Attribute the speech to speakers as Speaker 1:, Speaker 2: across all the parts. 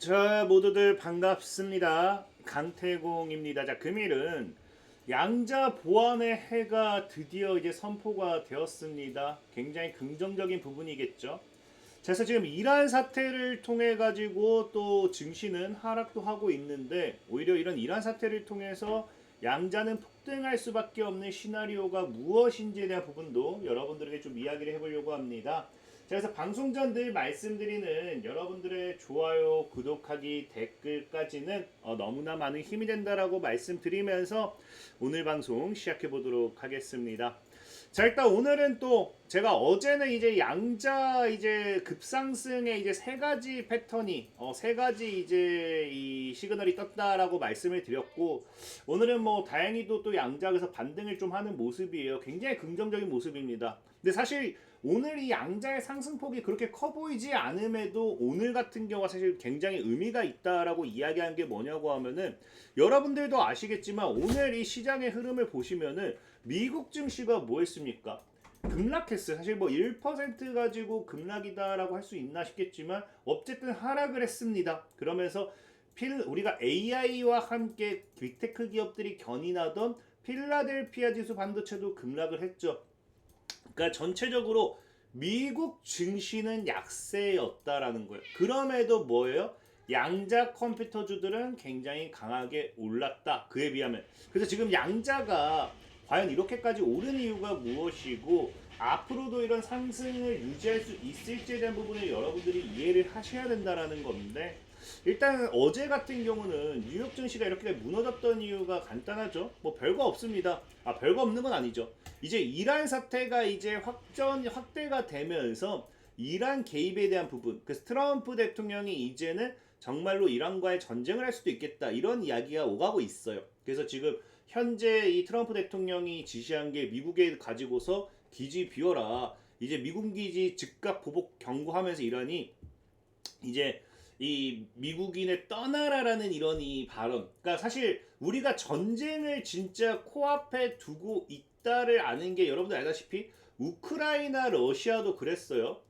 Speaker 1: 자, 모두들 반갑습니다. 강태공입니다. 자, 금일은 양자 보안의 해가 드디어 이제 선포가 되었습니다. 굉장히 긍정적인 부분이겠죠. 자, 그래서 지금 이란 사태를 통해 가지고 또 증시는 하락도 하고 있는데, 오히려 이런 이란 사태를 통해서 양자는 폭등할 수밖에 없는 시나리오가 무엇인지에 대한 부분도 여러분들에게 좀 이야기를 해보려고 합니다. 자, 그래서 방송 전 늘 말씀드리는 여러분들의 좋아요, 구독하기, 댓글까지는 너무나 많은 힘이 된다라고 말씀드리면서 오늘 방송 시작해 보도록 하겠습니다. 자, 일단 오늘은 또 제가 어제는 이제 양자 이제 급상승의 이제 세 가지 패턴이 세 가지 이제 이 시그널이 떴다라고 말씀을 드렸고, 오늘은 뭐 다행히도 또 양자에서 반등을 좀 하는 모습이에요. 굉장히 긍정적인 모습입니다. 근데 사실 오늘 이 양자의 상승폭이 그렇게 커 보이지 않음에도 오늘 같은 경우가 사실 굉장히 의미가 있다라고 이야기한 게 뭐냐고 하면은, 여러분들도 아시겠지만 오늘 이 시장의 흐름을 보시면은 미국 증시가 뭐 했습니까? 급락했어요. 사실 뭐 1% 가지고 급락이다라고 할 수 있나 싶겠지만 어쨌든 하락을 했습니다. 그러면서 우리가 AI와 함께 빅테크 기업들이 견인하던 필라델피아 지수 반도체도 급락을 했죠. 그러니까 전체적으로 미국 증시는 약세였다라는 거예요. 그럼에도 뭐예요? 양자 컴퓨터주들은 굉장히 강하게 올랐다. 그에 비하면. 그래서 지금 양자가 과연 이렇게까지 오른 이유가 무엇이고 앞으로도 이런 상승을 유지할 수 있을지에 대한 부분을 여러분들이 이해를 하셔야 된다라는 건데, 일단 어제 같은 경우는 뉴욕 증시가 이렇게 무너졌던 이유가 간단하죠. 뭐 별거 없습니다. 별거 없는 건 아니죠. 이제 이란 사태가 이제 확대가 되면서 이란 개입에 대한 부분, 그래서 트럼프 대통령이 이제는 정말로 이란과의 전쟁을 할 수도 있겠다, 이런 이야기가 오가고 있어요. 그래서 지금 현재 이 트럼프 대통령이 지시한 게 미국에 가지고서 기지 비워라, 이제 미군 기지 즉각 보복 경고하면서 이란이 이제 이 미국인의 떠나라라는 이런 이 발언. 그러니까 사실 우리가 전쟁을 진짜 코앞에 두고 있다를 아는 게, 여러분들 알다시피 우크라이나 러시아도 그랬어요.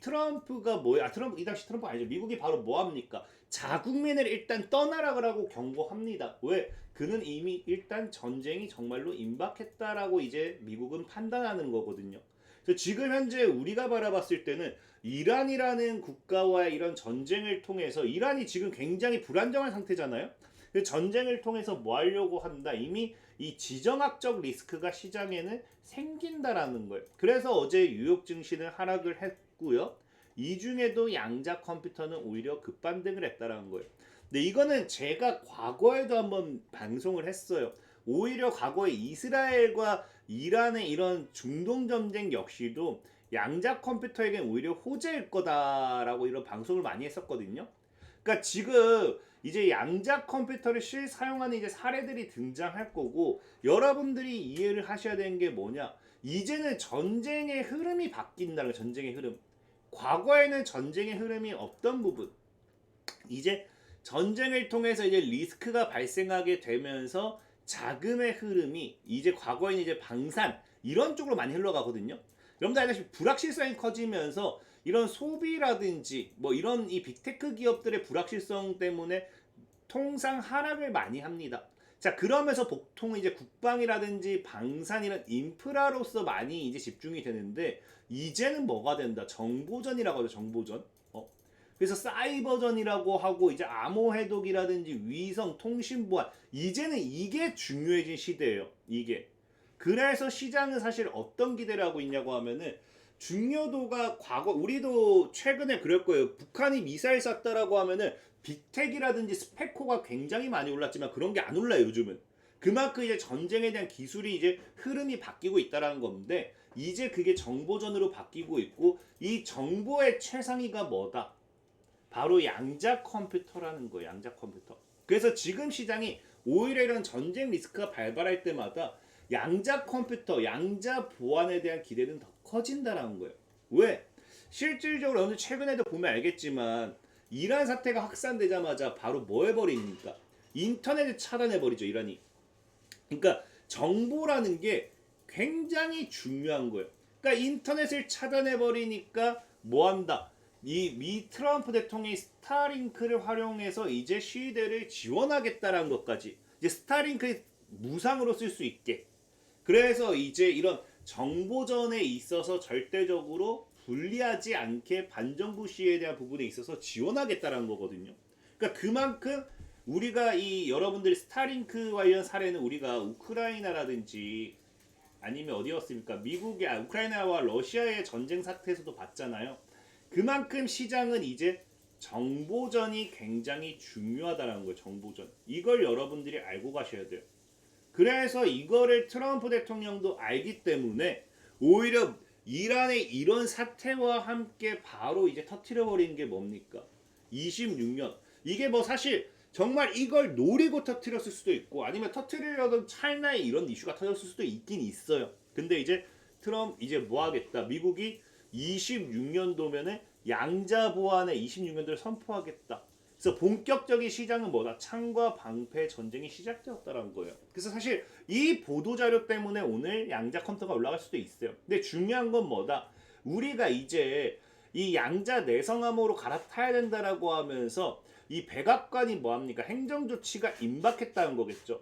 Speaker 1: 트럼프가 뭐야? 트럼프 이 당시 트럼프 아니죠. 미국이 바로 뭐 합니까? 자국민을 일단 떠나라고 경고합니다. 왜? 그는 이미 일단 전쟁이 정말로 임박했다라고 이제 미국은 판단하는 거거든요. 그래서 지금 현재 우리가 바라봤을 때는 이란이라는 국가와의 이런 전쟁을 통해서, 이란이 지금 굉장히 불안정한 상태잖아요. 그 전쟁을 통해서 뭐 하려고 한다. 이미 이 지정학적 리스크가 시장에는 생긴다라는 거예요. 그래서 어제 뉴욕 증시는 하락을 했고요. 이 중에도 양자 컴퓨터는 오히려 급반등을 했다라는 거예요. 근데 이거는 제가 과거에도 한번 방송을 했어요. 오히려 과거에 이스라엘과 이란의 이런 중동 전쟁 역시도 양자 컴퓨터에겐 오히려 호재일 거다라고 이런 방송을 많이 했었거든요. 그러니까 지금 이제 양자 컴퓨터를 사용하는 이제 사례들이 등장할 거고, 여러분들이 이해를 하셔야 되는 게 뭐냐? 이제는 전쟁의 흐름이 바뀐다는 거예요. 전쟁의 흐름. 과거에는 전쟁의 흐름이 없던 부분, 이제 전쟁을 통해서 이제 리스크가 발생하게 되면서 자금의 흐름이 이제 과거에는 이제 방산 이런 쪽으로 많이 흘러가거든요. 여러분들 알다시피 불확실성이 커지면서 이런 소비라든지 뭐 이런 이 빅테크 기업들의 불확실성 때문에 통상 하락을 많이 합니다. 자, 그러면서 보통 이제 국방이라든지 방산 이런 인프라로서 많이 이제 집중이 되는데, 이제는 뭐가 된다? 정보전이라고 하죠. 정보전. 그래서 사이버전이라고 하고 이제 암호 해독이라든지 위성 통신 보안, 이제는 이게 중요해진 시대예요. 이게. 그래서 시장은 사실 어떤 기대를 하고 있냐고 하면은, 중요도가 과거 우리도 최근에 그럴 거예요. 북한이 미사일 쐈다라고 하면은 빅텍이라든지 스페코가 굉장히 많이 올랐지만 그런 게 안 올라요, 요즘은. 그만큼 이제 전쟁에 대한 기술이 이제 흐름이 바뀌고 있다라는 건데, 이제 그게 정보전으로 바뀌고 있고, 이 정보의 최상위가 뭐다? 바로 양자 컴퓨터라는 거예요. 양자 컴퓨터. 그래서 지금 시장이 오히려 이런 전쟁 리스크가 발발할 때마다 양자 컴퓨터, 양자 보안에 대한 기대는 더 커진다라는 거예요. 왜? 실질적으로 오늘 최근에도 보면 알겠지만 이란 사태가 확산되자마자 바로 뭐 해버립니까? 인터넷을 차단해버리죠, 이란이. 그러니까 정보라는 게 굉장히 중요한 거예요. 그러니까 인터넷을 차단해버리니까 뭐 한다? 이 미 트럼프 대통령이 스타링크를 활용해서 이제 시위대를 지원하겠다라는 것까지 이제 스타링크를 무상으로 쓸 수 있게 그래서 이제 이런 정보전에 있어서 절대적으로 불리하지 않게 반정부 시위에 대한 부분에 있어서 지원하겠다라는 거거든요. 그러니까 그만큼 우리가 이 여러분들 스타링크 관련 사례는 우리가 우크라이나라든지 아니면 어디였습니까? 미국이 우크라이나와 러시아의 전쟁 사태에서도 봤잖아요. 그만큼 시장은 이제 정보전이 굉장히 중요하다는 거예요. 정보전. 이걸 여러분들이 알고 가셔야 돼요. 그래서 이거를 트럼프 대통령도 알기 때문에 오히려 이란의 이런 사태와 함께 바로 이제 터트려 버리는 게 뭡니까? 26년. 이게 뭐 사실 정말 이걸 노리고 터트렸을 수도 있고 아니면 터트리려던 차이나의 이런 이슈가 터졌을 수도 있긴 있어요. 근데 이제 이제 뭐 하겠다. 미국이 26년도면은 양자 보안의 26년도를 선포하겠다. 그래서 본격적인 시장은 뭐다? 창과 방패 전쟁이 시작되었다는 거예요. 그래서 사실 이 보도 자료 때문에 오늘 양자 컴퓨터가 올라갈 수도 있어요. 근데 중요한 건 뭐다? 우리가 이제 이 양자 내성암호로 갈아타야 된다라고 하면서 이 백악관이 뭐합니까? 행정조치가 임박했다는 거겠죠.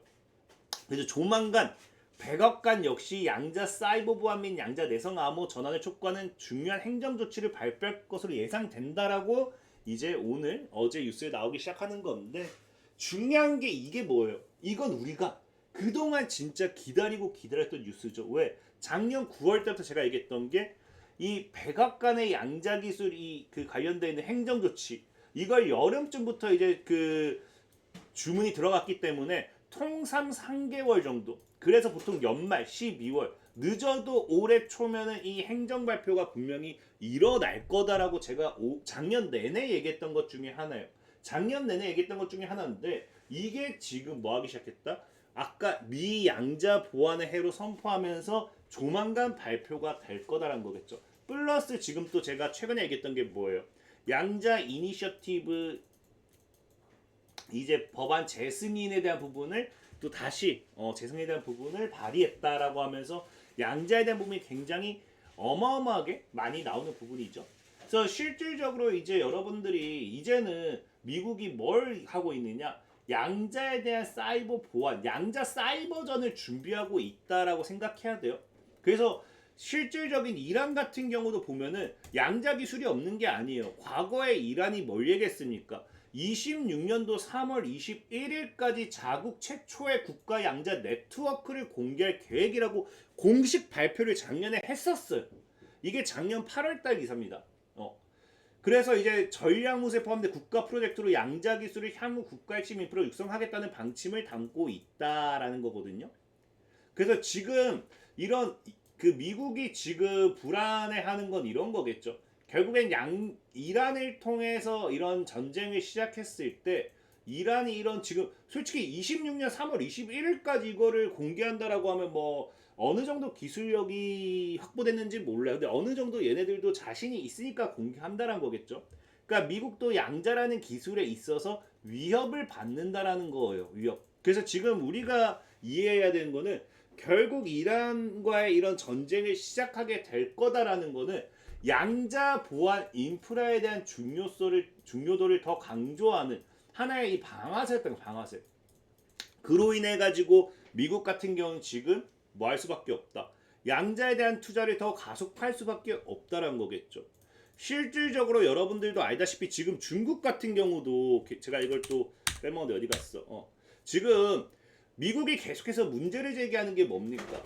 Speaker 1: 그래서 조만간 백악관 역시 양자 사이버 보안 및 양자 내성 암호 전환을 촉구하는 중요한 행정조치를 발표할 것으로 예상된다라고 이제 오늘 어제 뉴스에 나오기 시작하는 건데 중요한 게 이게 뭐예요? 이건 우리가 그동안 진짜 기다리고 기다렸던 뉴스죠. 왜? 작년 9월 때부터 제가 얘기했던 게 이 백악관의 양자 기술이 그 관련되어 있는 행정조치 이걸 여름쯤부터 이제 그 주문이 들어갔기 때문에 통상 3개월 정도. 그래서 보통 연말 12월 늦어도 올해 초면은 이 행정 발표가 분명히 일어날 거다라고 제가 작년 내내 얘기했던 것 중에 하나예요. 작년 내내 얘기했던 것 중에 하나인데 이게 지금 뭐 하기 시작했다? 아까 미 양자 보안의 해로 선포하면서 조만간 발표가 될 거다라는 거겠죠. 플러스 지금 또 제가 최근에 얘기했던 게 뭐예요? 양자 이니셔티브 이제 법안 재승인에 대한 부분을 또 다시 재승인에 대한 부분을 발의했다라고 하면서 양자에 대한 부분이 굉장히 어마어마하게 많이 나오는 부분이죠. 그래서 실질적으로 이제 여러분들이 이제는 미국이 뭘 하고 있느냐? 양자에 대한 사이버 보안, 양자 사이버전을 준비하고 있다라고 생각해야 돼요. 그래서 실질적인 이란 같은 경우도 보면은 양자 기술이 없는 게 아니에요. 과거에 이란이 뭘 얘기했습니까? 26년도 3월 21일까지 자국 최초의 국가 양자 네트워크를 공개할 계획이라고 공식 발표를 작년에 했었어요. 이게 작년 8월달 기사입니다. 그래서 이제 전략무세 포함된 국가 프로젝트로 양자 기술을 향후 국가 핵심 인프라로 육성하겠다는 방침을 담고 있다라는 거거든요. 그래서 지금 이런 그 미국이 지금 불안해하는 건 이런 거겠죠. 결국엔 이란을 통해서 이런 전쟁을 시작했을 때 이란이 이런 지금 솔직히 26년 3월 21일까지 이거를 공개한다라고 하면 뭐 어느 정도 기술력이 확보됐는지 몰라요. 근데 어느 정도 얘네들도 자신이 있으니까 공개한다라는 거겠죠. 그러니까 미국도 양자라는 기술에 있어서 위협을 받는다라는 거예요. 위협. 그래서 지금 우리가 이해해야 되는 거는 결국 이란과의 이런 전쟁을 시작하게 될 거다라는 거는 양자 보안 인프라에 대한 중요도를 더 강조하는 하나의 이 방아쇠였던 방아쇠. 그로 인해 가지고 미국 같은 경우는 지금 뭐 할 수밖에 없다. 양자에 대한 투자를 더 가속할 수밖에 없다라는 거겠죠. 실질적으로 여러분들도 알다시피 지금 중국 같은 경우도 제가 이걸 또 빼먹었는데 어디 갔어? 지금 미국이 계속해서 문제를 제기하는 게 뭡니까?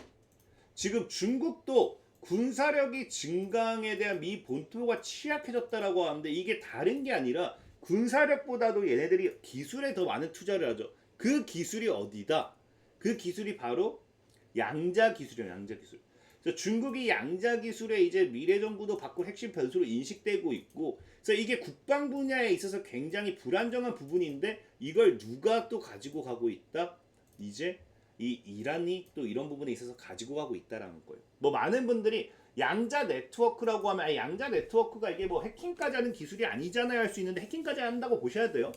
Speaker 1: 지금 중국도 군사력이 증강에 대한 미 본토가 취약해졌다라고 하는데 이게 다른 게 아니라 군사력보다도 얘네들이 기술에 더 많은 투자를 하죠. 그 기술이 어디다? 그 기술이 바로 양자 기술이에요. 양자 기술. 그래서 중국이 양자 기술의 이제 미래 정부도 바꿀 핵심 변수로 인식되고 있고, 그래서 이게 국방 분야에 있어서 굉장히 불안정한 부분인데 이걸 누가 또 가지고 가고 있다? 이제 이 이란이 또 이런 부분에 있어서 가지고 가고 있다라는 거예요. 뭐 많은 분들이 양자 네트워크라고 하면 양자 네트워크가 이게 뭐 해킹까지 하는 기술이 아니잖아요 할 수 있는데 해킹까지 한다고 보셔야 돼요.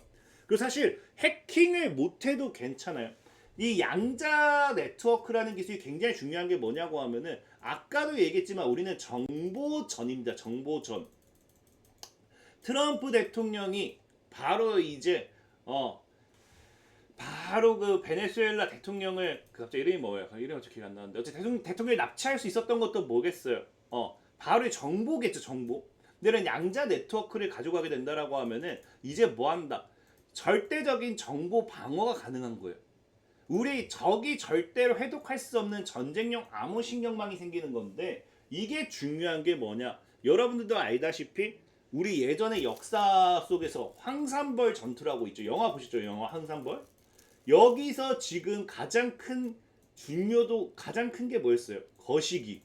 Speaker 1: 그리고 사실 해킹을 못해도 괜찮아요. 이 양자 네트워크라는 기술이 굉장히 중요한 게 뭐냐고 하면은 아까도 얘기했지만 우리는 정보전입니다. 정보전. 트럼프 대통령이 바로 이제 바로 그 베네수엘라 대통령을 갑자기 이름이 뭐예요? 이름이 어떻게 기억 안 나는데 어쨌든 대통령을 납치할 수 있었던 것도 뭐겠어요? 바로 정보겠죠, 정보. 근데 양자 네트워크를 가져가게 된다라고 하면은 이제 뭐 한다? 절대적인 정보 방어가 가능한 거예요. 우리 적이 절대로 해독할 수 없는 전쟁용 암호 신경망이 생기는 건데 이게 중요한 게 뭐냐? 여러분들도 알다시피 우리 예전의 역사 속에서 황산벌 전투라고 있죠. 영화 보시죠, 영화 황산벌. 여기서 지금 가장 큰 중요도 가장 큰 게 뭐였어요? 거시기.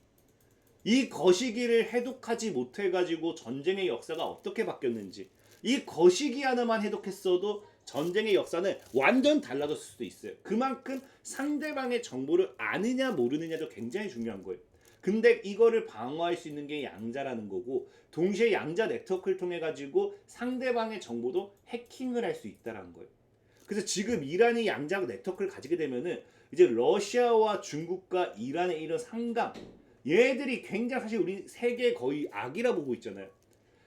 Speaker 1: 이 거시기를 해독하지 못해가지고 전쟁의 역사가 어떻게 바뀌었는지 이 거시기 하나만 해독했어도 전쟁의 역사는 완전 달라졌을 수도 있어요. 그만큼 상대방의 정보를 아느냐 모르느냐도 굉장히 중요한 거예요. 근데 이거를 방어할 수 있는 게 양자라는 거고 동시에 양자 네트워크를 통해 가지고 상대방의 정보도 해킹을 할 수 있다는 거예요. 그래서 지금 이란이 양자 네트워크를 가지게 되면은 이제 러시아와 중국과 이란의 이런 상강 얘들이 굉장히 사실 우리 세계 거의 악이라 보고 있잖아요.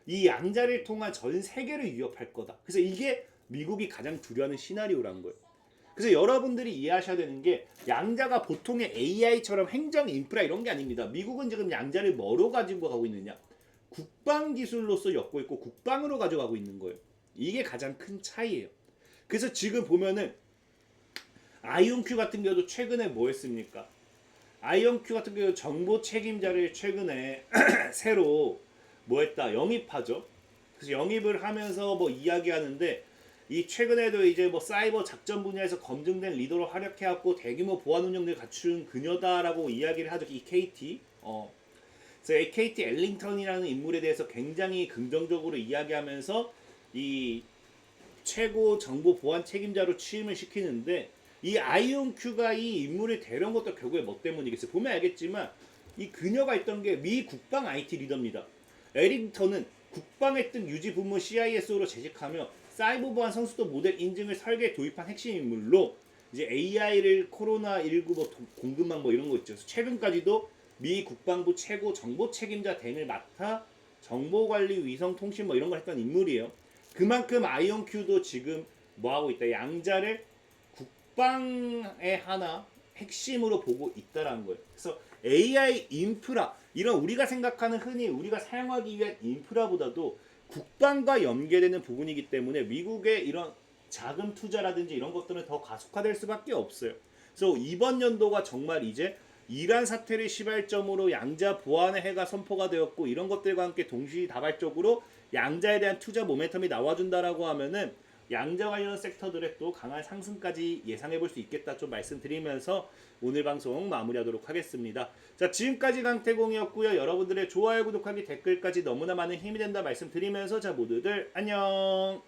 Speaker 1: 이 양자를 통한 전 세계를 위협할 거다. 그래서 이게 미국이 가장 두려워하는 시나리오라는 거예요. 그래서 여러분들이 이해하셔야 되는 게 양자가 보통의 AI처럼 행정 인프라 이런 게 아닙니다. 미국은 지금 양자를 뭐로 가지고 가고 있느냐? 국방 기술로서 엮고 있고 국방으로 가져가고 있는 거예요. 이게 가장 큰 차이예요. 그래서 지금 보면은 아이온큐 같은 경우도 최근에 뭐 했습니까? 아이온큐 같은 경우 정보 책임자를 최근에 새로 뭐 했다? 영입하죠. 그래서 영입을 하면서 뭐 이야기하는데 이 최근에도 이제 뭐 사이버 작전 분야에서 검증된 리더로 활약해왔고 대규모 보안 운영을 갖춘 그녀다라고 이야기를 하죠. 이 KT. 그래서 KT 엘링턴이라는 인물에 대해서 굉장히 긍정적으로 이야기하면서 이 최고 정보 보안 책임자로 취임을 시키는데 이 아이온큐가 이 인물을 데려온 것도 결국에 뭐 때문이겠어요. 보면 알겠지만 이 그녀가 있던 게 미 국방 IT 리더입니다. 엘링턴은 국방의 뜻 유지 부문 CISO로 재직하며 사이버 보안 성수도 모델 인증을 설계 도입한 핵심 인물로 이제 AI를 코로나19 뭐 공급망 뭐 이런 거 있죠. 최근까지도 미 국방부 최고 정보 책임자 등을 맡아 정보 관리, 위성 통신 뭐 이런 걸 했던 인물이에요. 그만큼 아이온큐도 지금 뭐 하고 있다? 양자를 국방의 하나 핵심으로 보고 있다라는 거예요. 그래서 AI 인프라 이런 우리가 생각하는 흔히 우리가 사용하기 위한 인프라보다도 국방과 연계되는 부분이기 때문에 미국의 이런 자금 투자라든지 이런 것들은 더 가속화될 수밖에 없어요. 그래서 이번 연도가 정말 이제 이란 사태를 시발점으로 양자 보안의 해가 선포가 되었고 이런 것들과 함께 동시다발적으로 양자에 대한 투자 모멘텀이 나와준다라고 하면은 양자 관련 섹터들의 또 강한 상승까지 예상해 볼 수 있겠다 좀 말씀드리면서 오늘 방송 마무리하도록 하겠습니다. 자, 지금까지 강태공이었고요. 여러분들의 좋아요, 구독하기, 댓글까지 너무나 많은 힘이 된다 말씀드리면서 자 모두들 안녕.